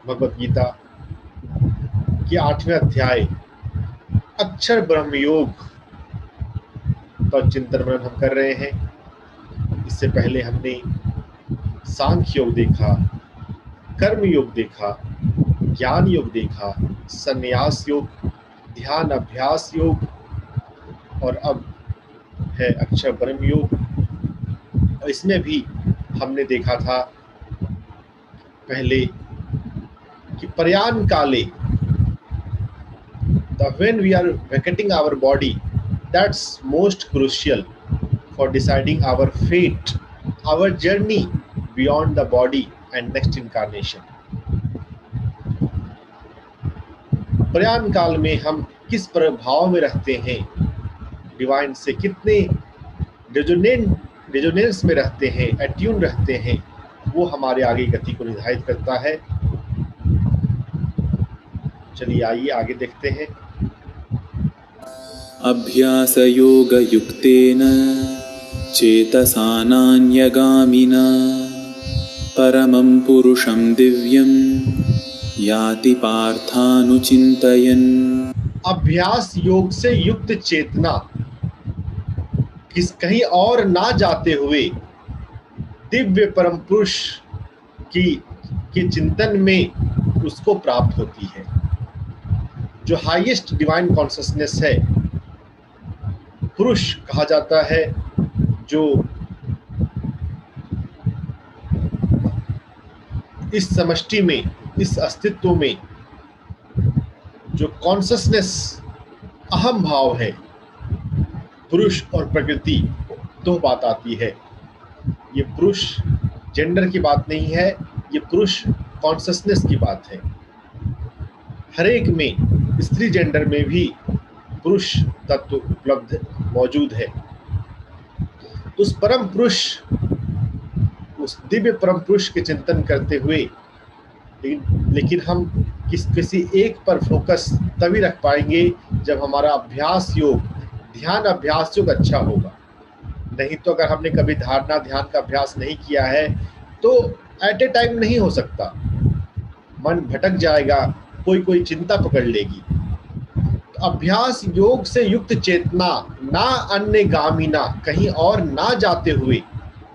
भगवत गीता के 8वें अध्याय अक्षर ब्रह्म योग पर चिंतन मनन हम कर रहे हैं। इससे पहले हमने सांख्य योग देखा, कर्म योग देखा, ज्ञान योग देखा, संन्यास योग, ध्यान अभ्यास योग और अब है अक्षर ब्रह्म योग। और इसमें भी हमने देखा था पहले कि प्रयाण काले when we are vacating our body, that's most crucial for deciding our fate, our journey beyond the body and next incarnation. प्रयाण काल में हम किस प्रभाव में रहते हैं, डिवाइन से कितने रेजोनेंस में रहते हैं, एट्यून रहते हैं, वो हमारे आगे गति को निर्धारित करता है। चलिए आइए आगे देखते हैं। अभ्यास योग युक्तेन चेतसा नान्यगामिना परमं पुरुषं दिव्यं याति पार्थानुचिन्तयन्। अभ्यास योग से युक्त चेतना किस कहीं और ना जाते हुए दिव्य परम पुरुष के चिंतन में उसको प्राप्त होती है। जो हाईएस्ट डिवाइन कॉन्शसनेस है, पुरुष कहा जाता है, जो इस समष्टि में, इस अस्तित्व में जो कॉन्शसनेस अहम भाव है, पुरुष और प्रकृति दो बात आती है। ये पुरुष जेंडर की बात नहीं है, ये पुरुष कॉन्शसनेस की बात है। हर एक में, स्त्री जेंडर में भी पुरुष तत्व उपलब्ध मौजूद है। उस परम पुरुष, उस दिव्य परम पुरुष के चिंतन करते हुए लेकिन हम किसी एक पर फोकस तभी रख पाएंगे जब हमारा अभ्यास योग, ध्यान अभ्यास योग अच्छा होगा। नहीं तो अगर हमने कभी धारणा ध्यान का अभ्यास नहीं किया है तो एट ए टाइम नहीं हो सकता, मन भटक जाएगा, कोई चिंता पकड़ लेगी। तो अभ्यास योग से युक्त चेतना, ना अन्य गामिना, कहीं और ना जाते हुए,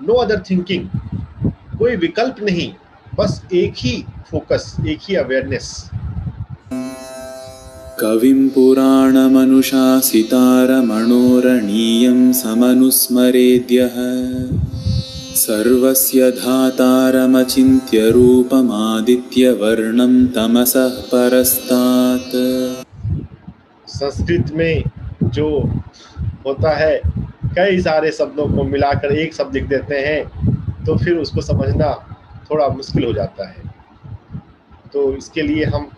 नो अदर थिंकिंग, कोई विकल्प नहीं, बस एक ही फोकस, एक ही अवेयरनेस। कविं पुराणमनुशासितारमणोरणीयं समनुस्मरेद्यः सर्वस्य धातारमचिन्त्य रूपमादित्यवर्णं तमसः परस्तात्। संस्कृत में जो होता है, कई सारे शब्दों को मिलाकर एक शब्द लिख देते हैं, तो फिर उसको समझना थोड़ा मुश्किल हो जाता है। तो इसके लिए हम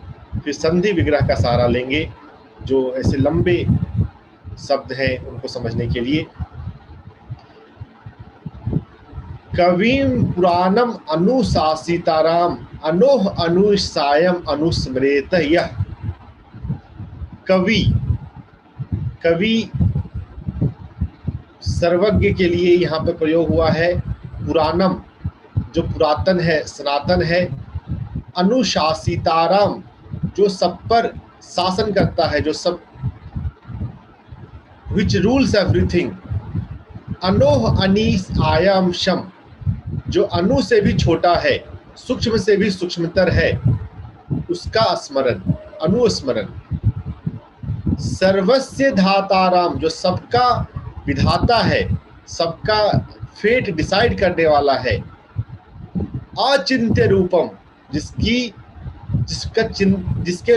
फिर संधि विग्रह का सहारा लेंगे, जो ऐसे लंबे शब्द हैं उनको समझने के लिए। कविं पुराणम अनुशासिताराम अनोह अनुसायम अनुस्मरेत। यह कवि सर्वज्ञ के लिए यहाँ पे प्रयोग हुआ है। पुराणम जो पुरातन है, सनातन है। अनुशासिताराम जो सब पर शासन करता है, जो सब which rules everything। अनोह अनीस आयाम शम जो अनु से भी छोटा है, सूक्ष्म से भी सूक्ष्मतर है, उसका स्मरण, अनुस्मरण। सर्वस्य धाताराम जो सबका विधाता है, सबका फेट डिसाइड करने वाला है। अचिंत्य रूपम जिसके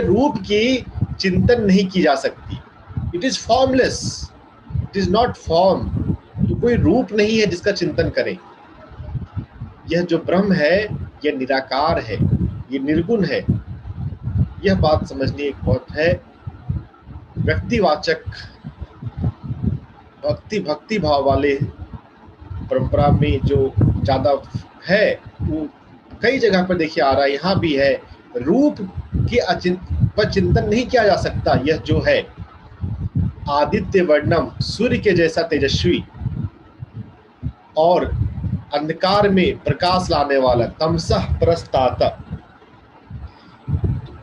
रूप की चिंतन नहीं की जा सकती। It is formless, it is not form. तो कोई रूप नहीं है जिसका चिंतन करें। यह जो ब्रह्म है, यह निराकार है, यह निर्गुण है। यह बात समझनी एक बहुत है। व्यक्तिवाचक भक्ति भाव वाले परंपरा में जो ज्यादा है, वो कई जगह पर देखिए आ रहा है, यहाँ भी है। रूप के पर चिंतन नहीं किया जा सकता। यह जो है आदित्य वर्णम, सूर्य के जैसा तेजस्वी और अंधकार में प्रकाश लाने वाला, तमसः परस्तात।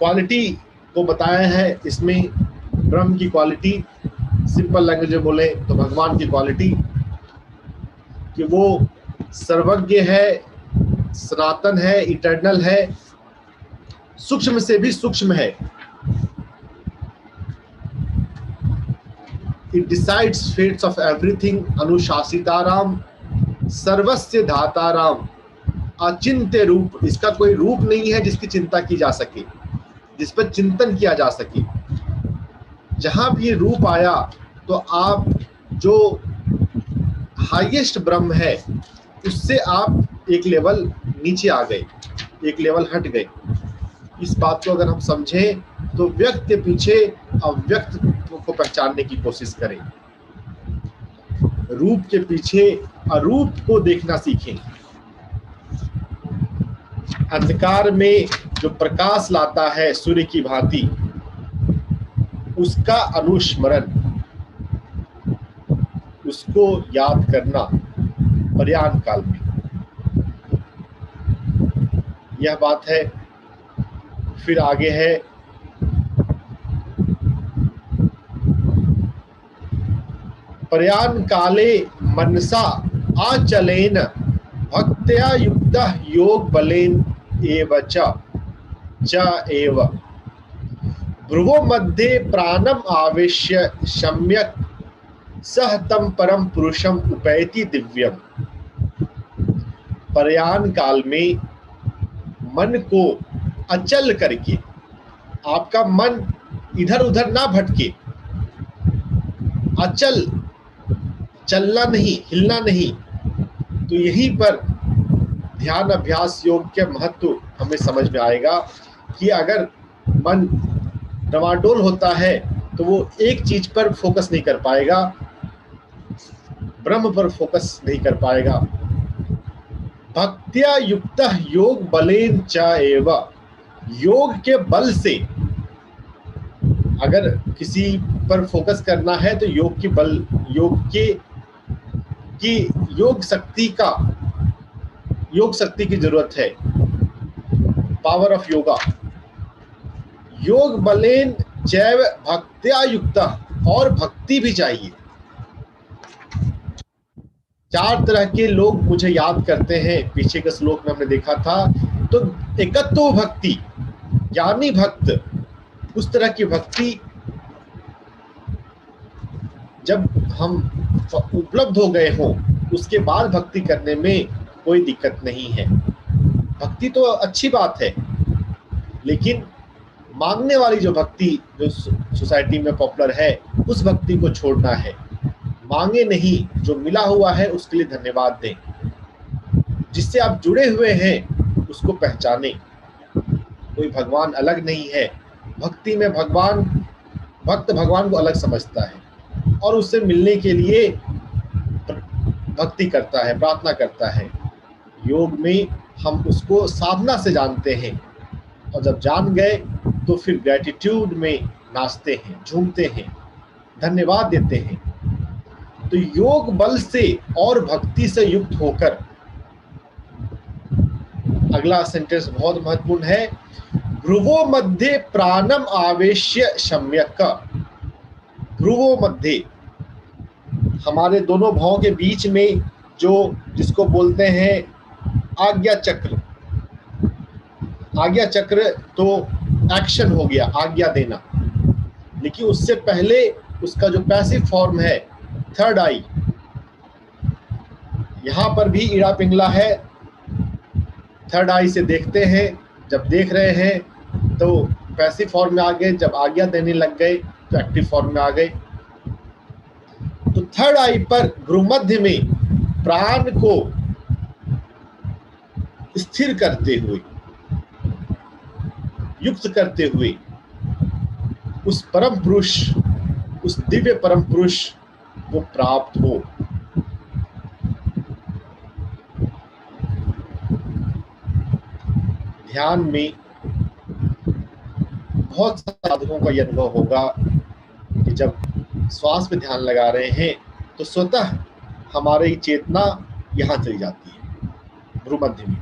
क्वालिटी को बताया है इसमें, ब्रह्म की क्वालिटी, सिंपल लैंग्वेज में बोले तो भगवान की क्वालिटी, कि वो सर्वज्ञ है, सनातन है, इटर्नल है, सूक्ष्म से भी सूक्ष्म है। It decides fates of everything, अनुशासिताराम, सर्वस्य धाताराम, अचिंत्य रूप, इसका कोई रूप नहीं है जिसकी चिंता की जा सके, जिस पर चिंतन किया जा सके। जहां भी ये रूप आया तो आप जो हाईएस्ट ब्रह्म है उससे आप एक लेवल नीचे आ गए, एक लेवल हट गए। इस बात को अगर हम समझें तो व्यक्त के पीछे अव्यक्त को पहचानने की कोशिश करें, रूप के पीछे अरूप को देखना सीखें। अंधकार में जो प्रकाश लाता है सूर्य की भांति, उसका अनुस्मरण, उसको याद करना प्रयाण काल में, यह बात है। फिर आगे है प्रयाण काले मनसा आचलेन भक्त्या युक्तः योग बलेन एव च एव भ्रुवो मध्ये प्राणम आवेश्य सम्यक सह तम परम पुरुषम उपैति दिव्यम। प्रयाण काल में मन को अचल करके, आपका मन इधर उधर ना भटके, अचल, चलना नहीं, हिलना नहीं, तो यहीं पर ध्यान अभ्यास योग के महत्व हमें समझ में आएगा कि अगर मन डमाडोल होता है तो वो एक चीज पर फोकस नहीं कर पाएगा, ब्रह्म पर फोकस नहीं कर पाएगा। भक्त्या युक्तः योग बलेन च एव, योग के बल से अगर किसी पर फोकस करना है तो योग की बल, योग शक्ति की जरूरत है, पावर ऑफ योगा। योग बलेन चैव भक्त्या युक्तः, और भक्ति भी चाहिए। चार तरह के लोग मुझे याद करते हैं, पीछे के श्लोक में हमने देखा था। तो एकत्व भक्ति, ज्ञानी भक्त, उस तरह की भक्ति जब हम उपलब्ध हो गए हों उसके बाद भक्ति करने में कोई दिक्कत नहीं है। भक्ति तो अच्छी बात है, लेकिन मांगने वाली जो भक्ति जो सोसाइटी में पॉपुलर है, उस भक्ति को छोड़ना है। मांगे नहीं, जो मिला हुआ है उसके लिए धन्यवाद दें। जिससे आप जुड़े हुए हैं उसको पहचानें। कोई भगवान अलग नहीं है। भक्ति में भक्त भगवान को अलग समझता है और उससे मिलने के लिए भक्ति करता है, प्रार्थना करता है। योग में हम उसको साधना से जानते हैं, और जब जान गए तो फिर ग्रेटिट्यूड में नाचते हैं, झूमते हैं, धन्यवाद देते हैं। तो योग बल से और भक्ति से युक्त होकर, अगला सेंटेंस बहुत महत्वपूर्ण है, भ्रुवो मध्ये प्राणम आवेश्य सम्यक। भ्रुवो मध्य, हमारे दोनों भावों के बीच में जो जिसको बोलते हैं आज्ञा चक्र। आज्ञा चक्र तो एक्शन हो गया, आज्ञा देना, लेकिन उससे पहले उसका जो पैसिव फॉर्म है थर्ड आई। यहां पर भी ईड़ा पिंगला है। थर्ड आई से देखते हैं, जब देख रहे हैं तो पैसिव फॉर्म में आ गए, जब आज्ञा देने लग गए तो एक्टिव फॉर्म में आ गए। तो थर्ड आई पर भ्रूमध्य में प्राण को स्थिर करते हुए, युक्त करते हुए उस परम पुरुष, उस दिव्य परम पुरुष को प्राप्त हो। ध्यान में बहुत साधकों का यह अनुभव होगा कि जब श्वास पे ध्यान लगा रहे हैं तो स्वतः हमारी चेतना यहाँ चली जाती है भ्रूमध्य में।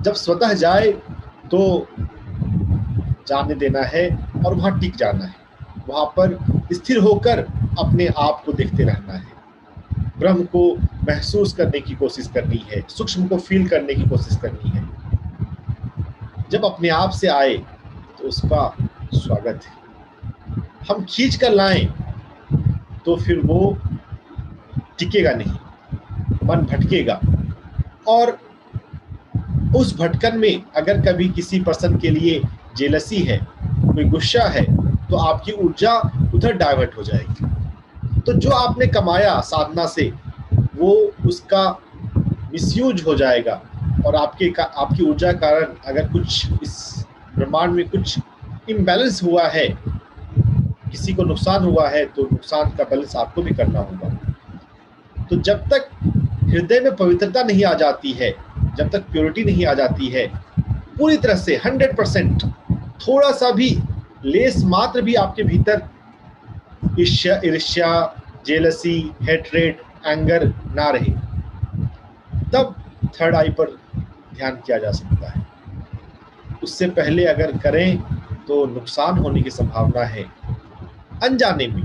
जब स्वतः जाए तो जाने देना है और वहाँ टिक जाना है, वहाँ पर स्थिर होकर अपने आप को देखते रहना है, ब्रह्म को महसूस करने की कोशिश करनी है, सूक्ष्म को फील करने की कोशिश करनी है। जब अपने आप से आए तो उसका स्वागत है। हम खींच कर लाएं तो फिर वो टिकेगा नहीं, मन भटकेगा। और उस भटकन में अगर कभी किसी पर्सन के लिए जेलसी है, कोई गुस्सा है, तो आपकी ऊर्जा उधर डाइवर्ट हो जाएगी। तो जो आपने कमाया साधना से वो उसका मिसयूज हो जाएगा और आपकी ऊर्जा कारण अगर कुछ इस ब्रह्मांड में कुछ इम्बैलेंस हुआ है, किसी को नुकसान हुआ है, तो नुकसान का बैलेंस आपको भी करना होगा। तो जब तक हृदय में पवित्रता नहीं आ जाती है, जब तक प्योरिटी नहीं आ जाती है पूरी तरह से 100%, थोड़ा सा भी लेस मात्र भी आपके भीतर ईर्ष्या, जेलसी, हेट्रेड, एंगर ना रहे, तब थर्ड आई पर ध्यान किया जा सकता है। उससे पहले अगर करें तो नुकसान होने की संभावना है। अनजाने में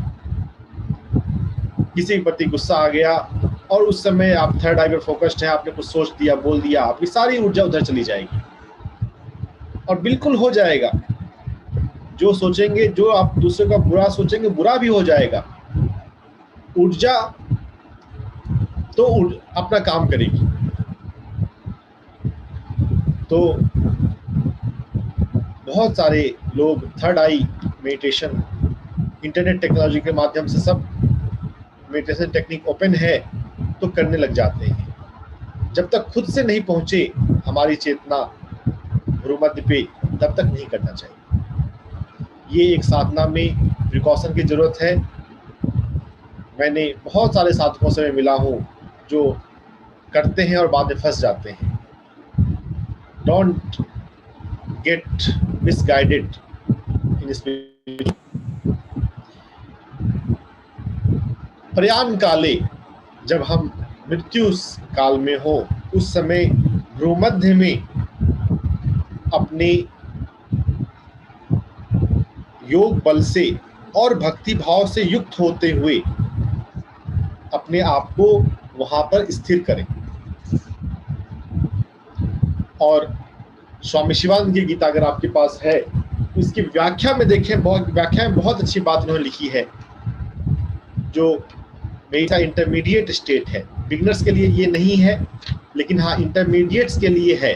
किसी के प्रति गुस्सा आ गया और उस समय आप थर्ड आई पर फोकस्ड है, आपने कुछ सोच दिया, बोल दिया, आपकी सारी ऊर्जा उधर चली जाएगी और बिल्कुल हो जाएगा। जो सोचेंगे, जो आप दूसरे का बुरा सोचेंगे, बुरा भी हो जाएगा। ऊर्जा तो अपना काम करेगी। तो बहुत सारे लोग थर्ड आई मेडिटेशन, इंटरनेट टेक्नोलॉजी के माध्यम से सब मेडिटेशन टेक्निक ओपन है तो करने लग जाते हैं। जब तक खुद से नहीं पहुंचे हमारी चेतना भ्रूमध्य पे, तब तक नहीं करना चाहिए। ये एक साधना में प्रिकॉशन की जरूरत है। मैंने बहुत सारे साधकों से मैं मिला हूँ जो करते हैं और बाद में फंस जाते हैं। Don't get misguided in spirit. प्रयाण काले, जब हम मृत्यु काल में हो, उस समय भ्रूमध्य में अपने योग बल से और भक्ति भाव से युक्त होते हुए अपने आप को वहां पर स्थिर करें। और स्वामी शिवानंद की गीता अगर आपके पास है, इसकी व्याख्या में देखें, व्याख्या में बहुत अच्छी बात उन्होंने लिखी है, जो मेरा इंटरमीडिएट स्टेट है। बिगिनर्स के लिए ये नहीं है, लेकिन हाँ इंटरमीडिएट्स के लिए है,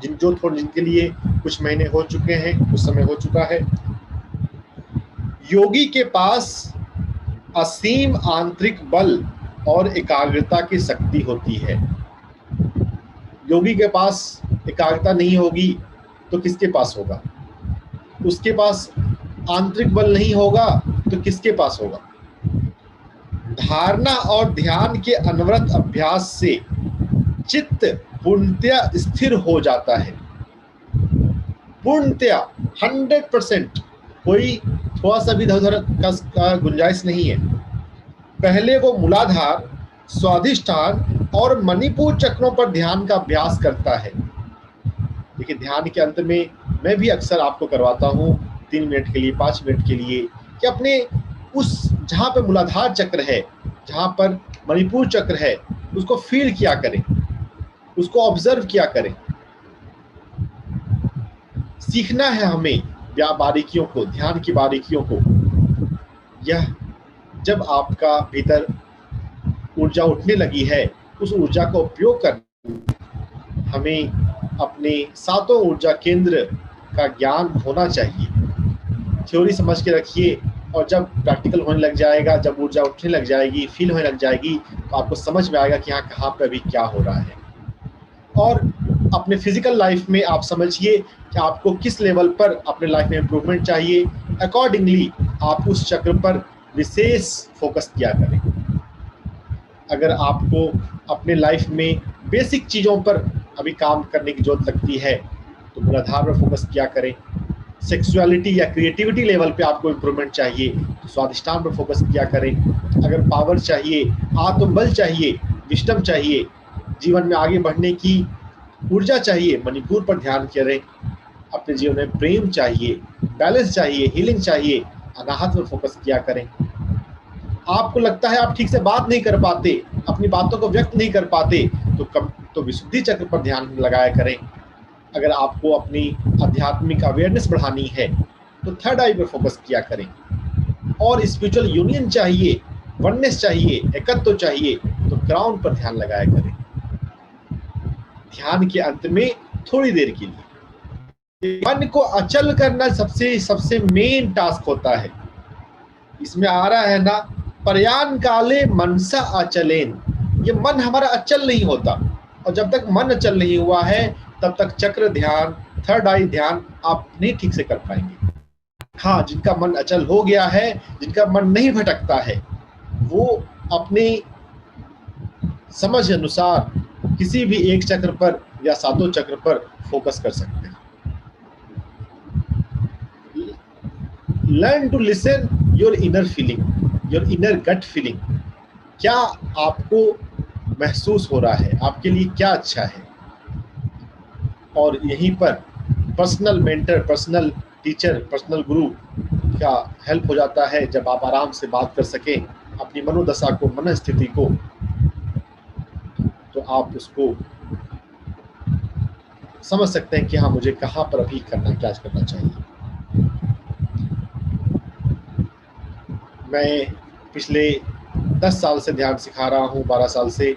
जिनके लिए कुछ महीने हो चुके हैं, कुछ समय हो चुका है। योगी के पास असीम आंतरिक बल और एकाग्रता की शक्ति होती है। योगी के पास एकाग्रता नहीं होगी तो किसके पास होगा? उसके पास आंतरिक बल नहीं होगा तो किसके पास होगा? धारणा और ध्यान के अनवरत अभ्यास से चित्त पूर्णतया स्थिर हो जाता है। पूर्णतया 100%, कोई थोड़ा सा भी इधर का गुंजाइश नहीं है। पहले वो मूलाधार, स्वाधिष्ठान और मणिपुर चक्रों पर ध्यान का अभ्यास करता है। देखिए, ध्यान के अंत में मैं भी अक्सर आपको करवाता हूँ 3 मिनट के लिए, 5 मिनट के लिए, कि अपने उस जहाँ पर मूलाधार चक्र है, जहाँ पर मणिपुर चक्र है, उसको फील किया करें, उसको ऑब्जर्व किया करें। सीखना है हमें बारीकियों को, ध्यान की बारीकियों को। यह जब आपका भीतर ऊर्जा उठने लगी है, उस ऊर्जा का उपयोग कर हमें अपने 7 ऊर्जा केंद्र का ज्ञान होना चाहिए। थ्योरी समझ के रखिए, और जब प्रैक्टिकल होने लग जाएगा, जब ऊर्जा उठने लग जाएगी, फील होने लग जाएगी, तो आपको समझ में आएगा कि हाँ कहाँ पे अभी क्या हो रहा है। और अपने फिजिकल लाइफ में आप समझिए कि आपको किस लेवल पर अपने लाइफ में इम्प्रूवमेंट चाहिए। अकॉर्डिंगली आप उस चक्र पर विशेष फोकस किया करें। अगर आपको अपने लाइफ में बेसिक चीज़ों पर अभी काम करने की जरूरत लगती है तो मूलाधार पर फोकस किया करें। सेक्सुअलिटी या क्रिएटिविटी लेवल पे आपको इम्प्रूवमेंट चाहिए तो स्वाधिष्ठान पर फोकस किया करें। अगर पावर चाहिए, आत्मबल चाहिए, विजडम चाहिए, जीवन में आगे बढ़ने की ऊर्जा चाहिए, मणिपुर पर ध्यान करें। अपने जीवन में प्रेम चाहिए, बैलेंस चाहिए, हीलिंग चाहिए, अनाहत में फोकस किया करें। आपको लगता है आप ठीक से बात नहीं कर पाते, अपनी बातों को व्यक्त नहीं कर पाते, तो विशुद्धि चक्र पर ध्यान लगाया करें। अगर आपको अपनी आध्यात्मिक अवेयरनेस बढ़ानी है तो थर्ड आई पर फोकस किया करें। और स्पिरिचुअल यूनियन चाहिए, वननेस चाहिए, एकत्व चाहिए, तो क्राउन पर ध्यान लगाया करें। ध्यान के अंत में थोड़ी देर के लिए मन को अचल करना सबसे मेन टास्क होता है। इसमें आ रहा है ना, प्रयाण काले मनसा अचलेन। ये मन हमारा अचल नहीं होता, और जब तक मन अचल नहीं हुआ है तब तक चक्र ध्यान, थर्ड आई ध्यान आप नहीं ठीक से कर पाएंगे। हाँ, जिनका मन अचल हो गया है, जिनका मन नहीं भटकता है, वो अपने समझ अनुसार किसी भी एक चक्र पर या सातों चक्र पर फोकस कर सकते हैं। Learn to listen your inner feeling, your inner gut feeling. क्या आपको महसूस हो रहा है, आपके लिए क्या अच्छा है। और यहीं पर personal mentor, personal teacher, personal गुरु का हेल्प हो जाता है। जब आप आराम से बात कर सकें अपनी मनोदशा को, मन स्थिति को, तो आप उसको समझ सकते हैं कि हाँ, मुझे कहाँ पर अभी क्या करना चाहिए। मैं पिछले 10 साल से ध्यान सिखा रहा हूँ, 12 साल से।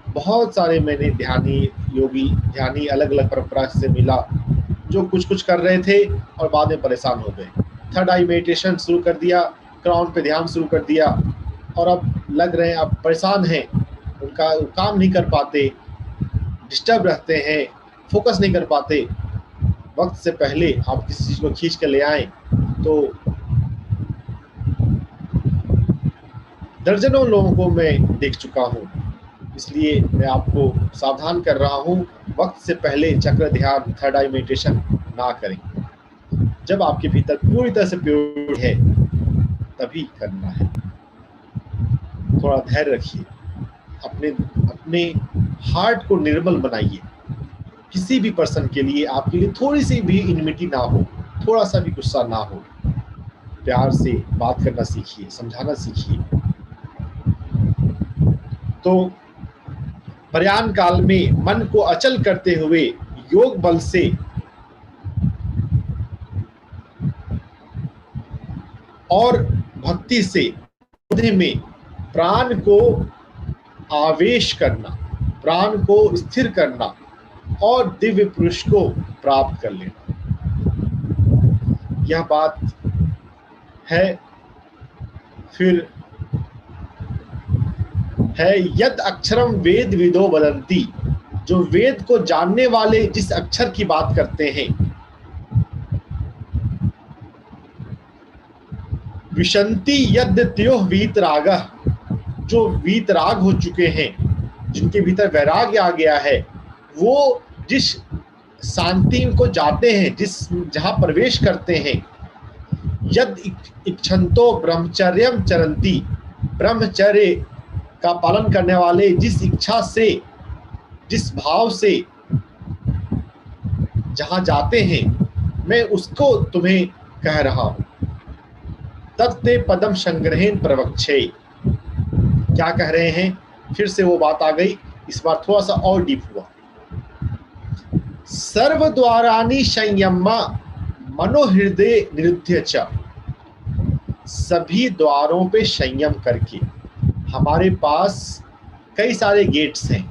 बहुत सारे मैंने ध्यानी अलग अलग परंपरा से मिला, जो कुछ कर रहे थे और बाद में परेशान हो गए। थर्ड आई मेडिटेशन शुरू कर दिया, क्राउन पे ध्यान शुरू कर दिया, और अब लग रहे हैं, अब परेशान हैं, उनका काम नहीं कर पाते, डिस्टर्ब रहते हैं, फोकस नहीं कर पाते। वक्त से पहले आप किसी चीज़ को खींच कर ले आएँ तो दर्जनों लोगों को मैं देख चुका हूँ। इसलिए मैं आपको सावधान कर रहा हूँ, वक्त से पहले चक्र ध्यान, थर्ड आई मेडिटेशन ना करें। जब आपके भीतर पूरी तरह से प्योर है तभी करना है। थोड़ा धैर्य रखिए, अपने हार्ट को निर्मल बनाइए। किसी भी पर्सन के लिए, आपके लिए थोड़ी सी भी इनमिटी ना हो, थोड़ा सा भी गुस्सा ना हो, प्यार से बात करना सीखिए, समझाना सीखिए। तो प्रयाण काल में मन को अचल करते हुए योग बल से और भक्ति से में प्राण को आवेश करना, प्राण को स्थिर करना और दिव्य पुरुष को प्राप्त कर लेना। यह बात है। फिर है यद अक्षरम वेद विदो वदंती, जो वेद को जानने वाले जिस अक्षर की बात करते हैं। विशंति यद त्योह वीतरागः, जो वीतराग हो चुके हैं, जिनके भीतर वैराग्य आ गया है, वो जिस शांति को जाते हैं, जहां प्रवेश करते हैं। यद इच्छन्तो ब्रह्मचर्यम चरंती, ब्रह्मचर्य का पालन करने वाले जिस इच्छा से, जिस भाव से जहां जाते हैं, मैं उसको तुम्हें कह रहा हूं। तत्ते पदम संग्रहेन प्रवक्षे। क्या कह रहे हैं? फिर से वो बात आ गई, इस बार थोड़ा सा और डीप हुआ। सर्व द्वारानि संयम्मा मनोहृदय निरुद्ध्य च, सभी द्वारों पे संयम करके। हमारे पास कई सारे गेट्स हैं,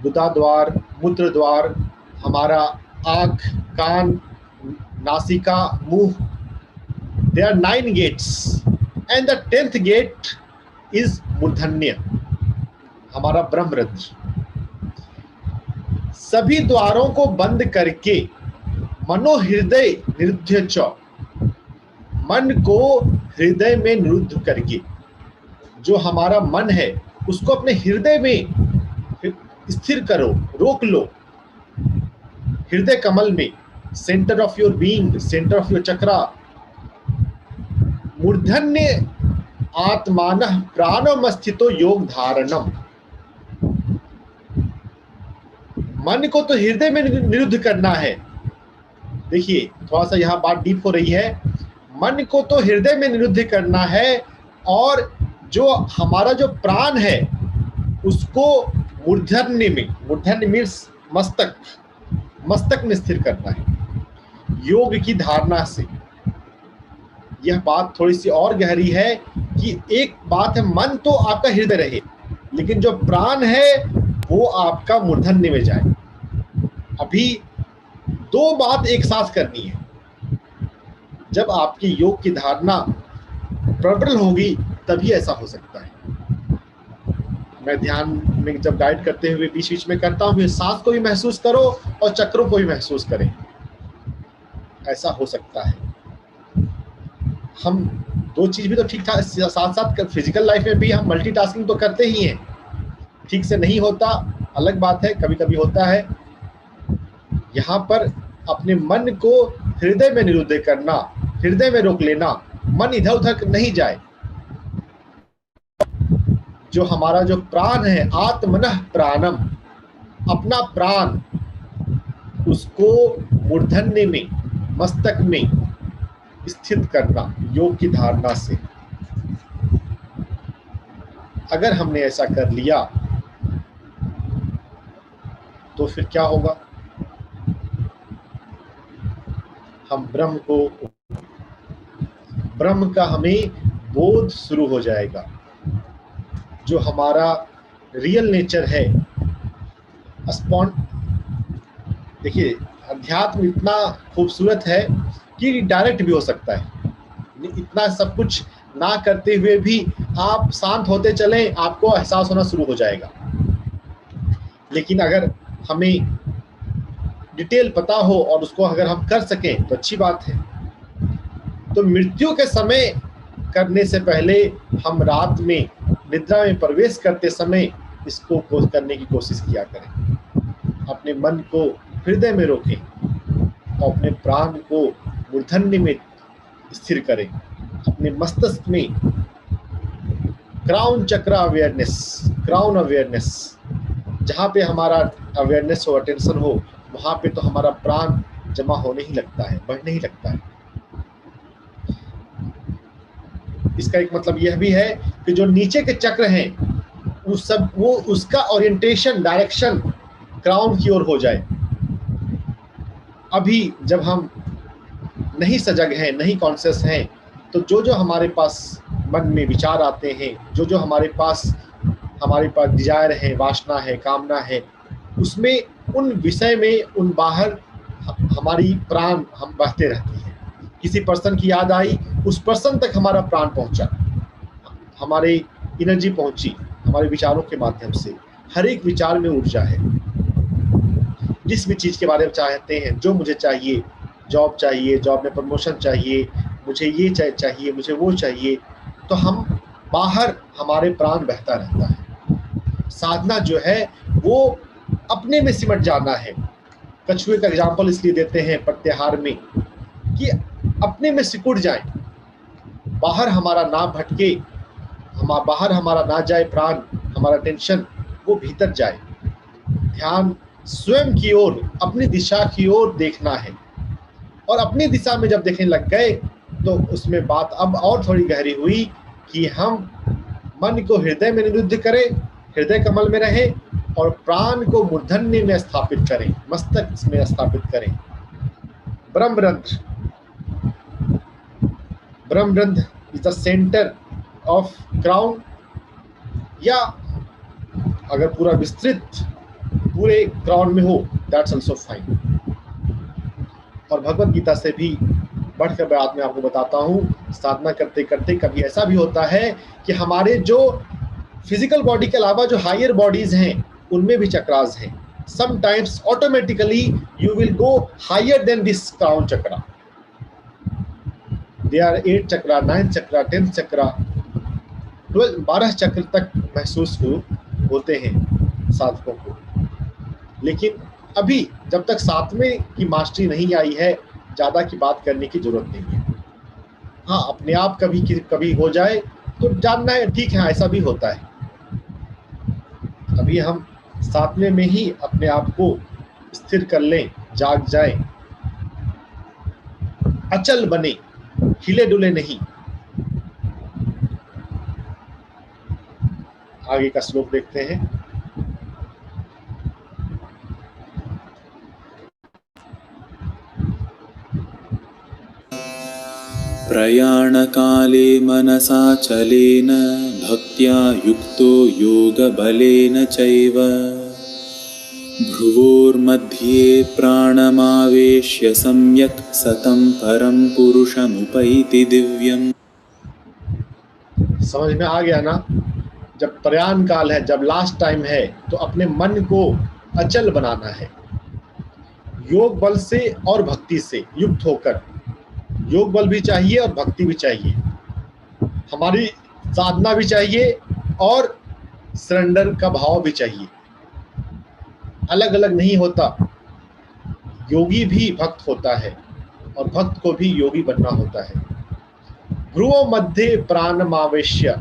गुदा द्वार, मूत्र द्वार, हमारा आँख, कान, नासिका, मुंह। There are 9 gates and the 10th gate is मूर्धन्य, हमारा ब्रह्मरंध्र। सभी द्वारों को बंद करके मनोहृदय निरुद्ध्य च, मन को हृदय में निरुद्ध करके, जो हमारा मन है उसको अपने हृदय में स्थिर करो, रोक लो। हृदय कमल में, centre of your being, centre of your chakra. मूर्धन्य आत्मानः प्राणमस्थितो योग धारणम। मन को तो हृदय में निरुद्ध करना है, देखिए थोड़ा सा यहाँ बात डीप हो रही है। मन को तो हृदय में निरुद्ध करना है और जो हमारा जो प्राण है उसको मूर्धन्य में, मूर्धन्य मीन्स मस्तक, मस्तक में स्थिर करना है योग की धारणा से। यह बात थोड़ी सी और गहरी है कि एक बात है मन तो आपका हृदय रहे, लेकिन जो प्राण है वो आपका मूर्धन्य में जाए। अभी दो बात एक साथ करनी है। जब आपकी योग की धारणा प्रबल होगी तभी ऐसा हो सकता है। मैं ध्यान में जब गाइड करते हुए बीच बीच में करता हूँ, सांस को भी महसूस करो और चक्रों को भी महसूस करें। ऐसा हो सकता है। हम दो चीज भी तो ठीक ठाक साथ साथ, फिजिकल लाइफ में भी हम मल्टीटास्किंग तो करते ही हैं। ठीक से नहीं होता अलग बात है, कभी कभी होता है। यहाँ पर अपने मन को हृदय में निरुद्ध करना, हृदय में रोक लेना, मन इधर उधर नहीं जाए। जो हमारा जो प्राण है, आत्मनः प्राणम, अपना प्राण उसको मूर्धन्य में, मस्तक में स्थित करना योग की धारणा से। अगर हमने ऐसा कर लिया तो फिर क्या होगा? हम ब्रह्म का हमें बोध शुरू हो जाएगा। जो हमारा रियल नेचर है, देखिए अध्यात्म इतना खूबसूरत है कि डायरेक्ट भी हो सकता है। इतना सब कुछ ना करते हुए भी आप शांत होते चलें, आपको एहसास होना शुरू हो जाएगा। लेकिन अगर हमें डिटेल पता हो और उसको अगर हम कर सकें तो अच्छी बात है। तो मृत्यु के समय करने से पहले हम रात में निद्रा में प्रवेश करते समय इसको करने की कोशिश किया करें। अपने मन को हृदय में रोकें और अपने प्राण को मूर्धन्य में स्थिर करें। अपने मस्तिष्क में क्राउन चक्र अवेयरनेस, क्राउन अवेयरनेस, जहाँ पे हमारा अवेयरनेस हो, अटेंशन हो, वहाँ पे तो हमारा प्राण जमा होने ही लगता है, बढ़ने ही लगता है। इसका एक मतलब यह भी है कि जो नीचे के चक्र हैं वो उसका ओरिएंटेशन, डायरेक्शन क्राउन की ओर हो जाए। अभी जब हम नहीं सजग हैं, नहीं कॉन्शियस हैं, तो जो हमारे पास मन में विचार आते हैं, जो हमारे पास डिजायर है, वासना है, कामना है, उसमें उन विषय में उन बाहर हमारी प्राण हम बहते रहती है। किसी पर्सन की याद आई, उस पर्सन तक हमारा प्राण पहुंचा, हमारी एनर्जी पहुंची हमारे विचारों के माध्यम से। हर एक विचार में ऊर्जा है। जिस भी चीज़ के बारे में चाहते हैं, जो मुझे चाहिए, जॉब चाहिए, जॉब में प्रमोशन चाहिए, मुझे ये चाहिए, मुझे वो चाहिए, तो हम बाहर हमारे प्राण बहता रहता है। साधना जो है वो अपने में सिमट जाना है। कछुए का एग्जाम्पल इसलिए देते हैं प्रत्याहार में कि अपने में सिकुड़ जाए, बाहर हमारा ना भटके, बाहर हमारा ना जाए प्राण, हमारा टेंशन, वो भीतर जाए। ध्यान स्वयं की ओर, अपनी दिशा की ओर देखना है। और अपनी दिशा में जब देखने लग गए तो उसमें बात अब और थोड़ी गहरी हुई कि हम मन को हृदय में निरुद्ध करें, हृदय कमल में रहे, और प्राण को मूर्धन्य में स्थापित करें, मस्तक में स्थापित करें। Brahmarandhra, brahmarandhra is the centre of crown, या अगर पूरा विस्तृत पूरे क्राउन में हो, दैट्स ऑल्सो फाइन। और भगवत गीता से भी बढ़कर बाद में आपको बताता हूँ, साधना करते करते कभी ऐसा भी होता है कि हमारे जो फिजिकल बॉडी के अलावा जो हायर बॉडीज हैं उनमें भी चक्रास हैं। Sometimes automatically you will go higher than this crown chakra. They are 8 chakra, 9 chakra, 10 chakra, 12 chakra तक महसूस होते हैं साधकों को। लेकिन अभी जब तक 7वें की मास्टरी नहीं आई है, ज़्यादा की बात करने की जरूरत नहीं है। हाँ, अपने आप कभी हो जाए तो जानना है, ठीक है, ऐसा भी होता है। अभी हम 7वें में ही अपने आप को स्थिर कर लें, जाग जाएं, अचल बने, हिले डुले नहीं। आगे का श्लोक देखते हैं। प्रयाणकाले मनसाचलेन भक्त्या युक्तो योगबलेन चैव भ्रुवोर्मध्ये प्राणमावेश्य सम्यक् सतं परं पुरुषमुपैति दिव्यम्। समझ में आ गया ना? जब प्रयाण काल है, जब लास्ट टाइम है, तो अपने मन को अचल बनाना है, योग बल से और भक्ति से युक्त होकर। योग बल भी चाहिए और भक्ति भी चाहिए, हमारी साधना भी चाहिए और सरेंडर का भाव भी चाहिए। अलग अलग नहीं होता। योगी भी भक्त होता है और भक्त को भी योगी बनना होता है। भ्रुव मध्य प्राणमावेश्य,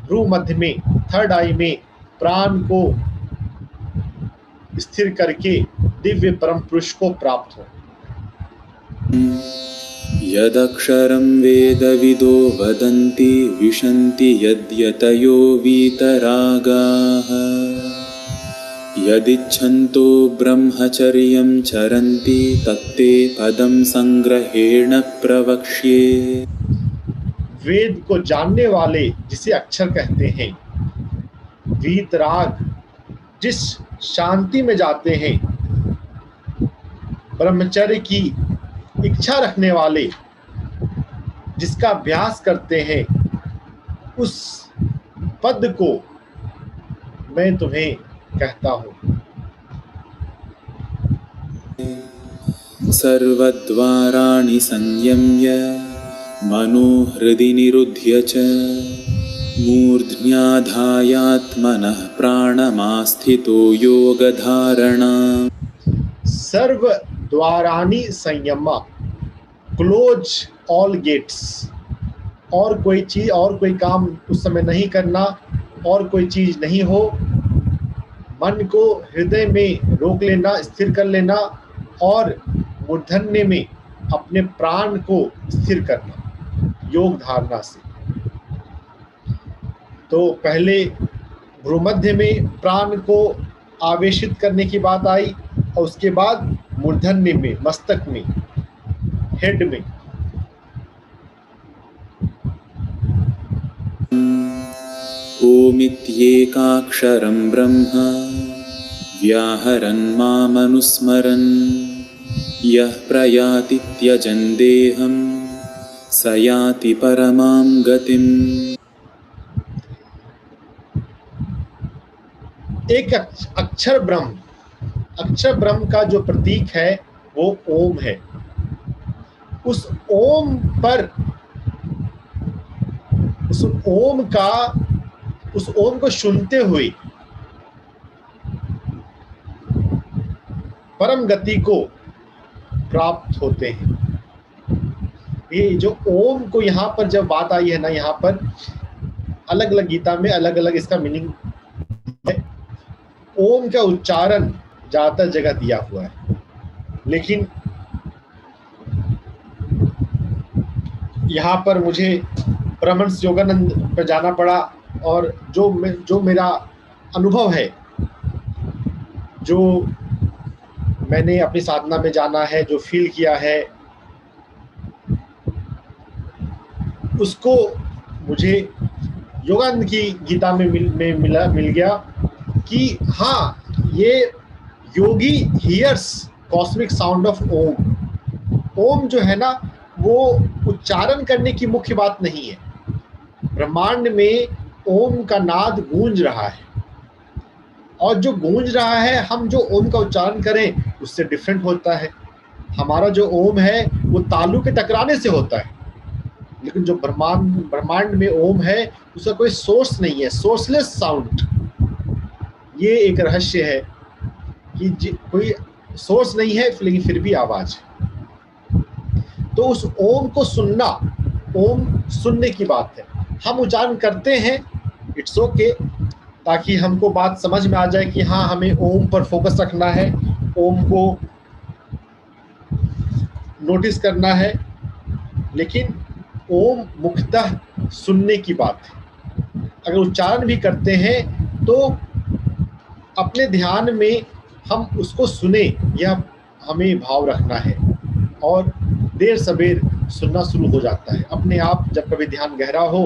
भ्रू मध्य में, थर्ड आई में प्राण को स्थिर करके दिव्य परम पुरुष को प्राप्त हो। यदक्षरं वेदविदो वदन्ति विशन्ति यद्यतयो वीतरागाः यदिच्छन्तो ब्रह्मचर्यं चरन्ति तत्ते पदं संग्रहेण प्रवक्ष्ये। वेद को जानने वाले, जिसे अक्षर कहते हैं, वीतराग, जिस शांति में जाते हैं, ब्रह्मचर्य की इच्छा रखने वाले, जिसका अभ्यास करते हैं, उस पद को मैं तुम्हें कहता हूँ। सर्वद्वाराणि संयम्य मनो हृदि निरुध्य च मूर्ध्न्याधायात्मनः प्राणमास्थितो योगधारणा। सर्व द्वाराणि संयमा, क्लोज ऑल गेट्स। और कोई चीज, और कोई काम उस समय नहीं करना, और कोई चीज नहीं हो। मन को हृदय में रोक लेना, स्थिर कर लेना, और मूर्धन्य में अपने प्राण को स्थिर करना योग धारणा से। तो पहले भ्रूमध्य में प्राण को आवेशित करने की बात आई, और उसके बाद मूर्धन्य में, मस्तक में, हेड में। ओमित्येकाक्षरं ब्रह्म व्याहरन् मामनुस्मरन् यः प्रयाति त्यजन् देहं स याति परमां गतिम्। एक अक्षर ब्रह्म, अक्षर ब्रह्म का जो प्रतीक है वो ओम है। उस ओम पर, उस ओम को सुनते हुए परम गति को प्राप्त होते हैं। ये जो ओम को यहाँ पर जब बात आई है ना, यहाँ पर अलग अलग गीता में अलग अलग इसका मीनिंग है। ओम का उच्चारण ज्यादातर जगह दिया हुआ है, लेकिन यहाँ पर मुझे परमहंस योगानंद पर जाना पड़ा, और जो मेरा अनुभव है, जो मैंने अपनी साधना में जाना है, जो फील किया है, उसको मुझे योगानंद की गीता में मिल गया कि हाँ, ये योगी हियर्स कॉस्मिक साउंड ऑफ ओम। ओम जो है ना, वो उच्चारण करने की मुख्य बात नहीं है। ब्रह्मांड में ओम का नाद गूंज रहा है, और जो गूंज रहा है, हम जो ओम का उच्चारण करें उससे डिफरेंट होता है। हमारा जो ओम है वो तालू के टकराने से होता है, लेकिन जो ब्रह्मांड में ओम है उसका कोई सोर्स नहीं है, सोर्सलेस साउंड। ये एक रहस्य है कि कोई सोर्स नहीं है, लेकिन फिर भी आवाज है। तो उस ओम को सुनना, ओम सुनने की बात है। हम उच्चारण करते हैं, इट्स ओके, ताकि हमको बात समझ में आ जाए कि हाँ, हमें ओम पर फोकस रखना है, ओम को नोटिस करना है। लेकिन ओम मुख्यतः सुनने की बात है। अगर उच्चारण भी करते हैं तो अपने ध्यान में हम उसको सुने, यह हमें भाव रखना है। और देर सबेर सुनना शुरू हो जाता है अपने आप। जब कभी ध्यान गहरा हो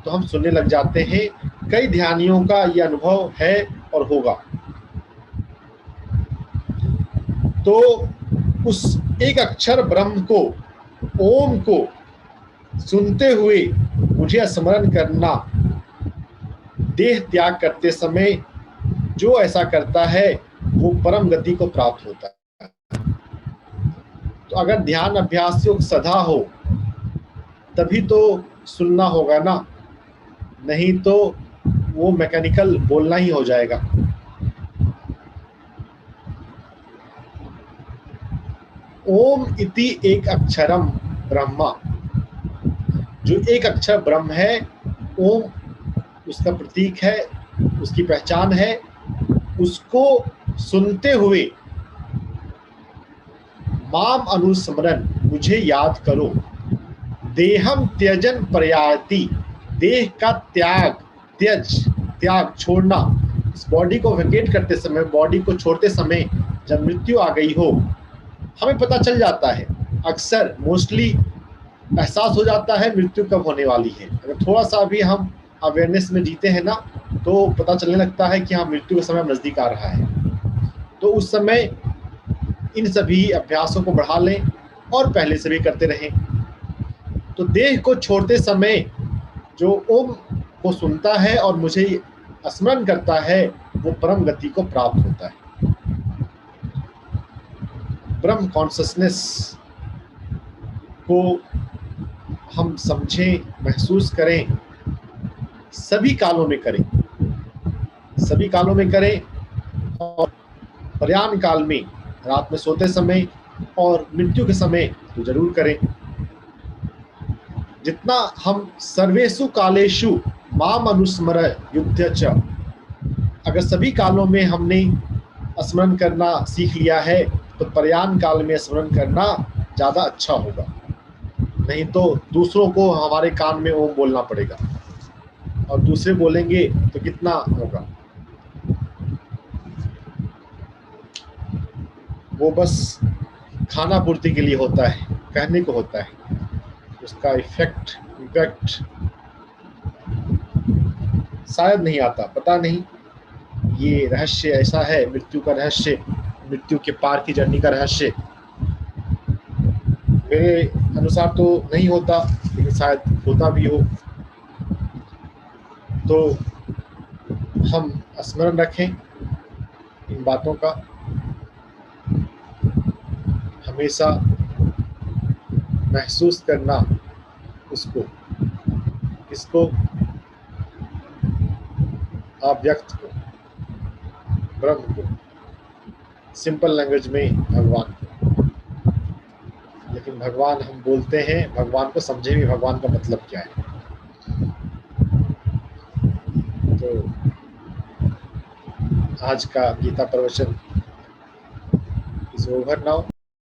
तो हम सुनने लग जाते हैं। कई ध्यानियों का यह अनुभव है और होगा। तो उस एक अक्षर ब्रह्म को, ओम को सुनते हुए मुझे स्मरण करना, देह त्याग करते समय जो ऐसा करता है वो परम गति को प्राप्त होता है। तो अगर ध्यान अभ्यास योग सदा हो तभी तो सुनना होगा ना, नहीं तो वो मैकेनिकल बोलना ही हो जाएगा। ओम इति एक अक्षरम ब्रह्मा, जो एक अक्षर ब्रह्म है, ओम उसका प्रतीक है, उसकी पहचान है। उसको सुनते हुए माम अनुस्मरण, मुझे याद करो। देहम त्यजन प्रयाति, देह का त्याग, त्याग छोड़ना। इस बॉडी को वेकेट करते समय, बॉडी को छोड़ते समय जब मृत्यु आ गई हो, हमें पता चल जाता है, अक्सर मोस्टली एहसास हो जाता है मृत्यु कब होने वाली है। अगर थोड़ा सा भी हम अवेयरनेस में जीते हैं ना, तो पता चलने लगता है कि हाँ, मृत्यु का समय नज़दीक आ रहा है। तो उस समय इन सभी अभ्यासों को बढ़ा लें और पहले से भी करते रहें। तो देह को छोड़ते समय जो ओम को सुनता है और मुझे स्मरण करता है, वो परम गति को प्राप्त होता है। ब्रह्म कॉन्शसनेस को हम समझें, महसूस करें, सभी कालों में करें, सभी कालों में करें। और प्रयाण काल में, रात में सोते समय और मृत्यु के समय तो जरूर करें। जितना हम सर्वेषु कालेषु माम अनुस्मर युद्ध च, अगर सभी कालों में हमने स्मरण करना सीख लिया है तो प्रयाण काल में स्मरण करना ज़्यादा अच्छा होगा। नहीं तो दूसरों को हमारे कान में ओम बोलना पड़ेगा, और दूसरे बोलेंगे तो कितना होगा। वो बस खाना पूर्ति के लिए होता है, कहने को होता है, उसका इफेक्ट शायद नहीं आता, पता नहीं। ये रहस्य ऐसा है, मृत्यु का रहस्य, मृत्यु के पार की जर्नी का रहस्य। मेरे अनुसार तो नहीं होता, लेकिन शायद होता भी हो। तो हम स्मरण रखें इन बातों का, हमेशा महसूस करना उसको, किसको, अव्यक्त को, ब्रह्म को, सिंपल लैंग्वेज में भगवान को। लेकिन भगवान हम बोलते हैं, भगवान को समझे भी भगवान का मतलब क्या है। तो आज का गीता प्रवचन इज ओवर नाउ।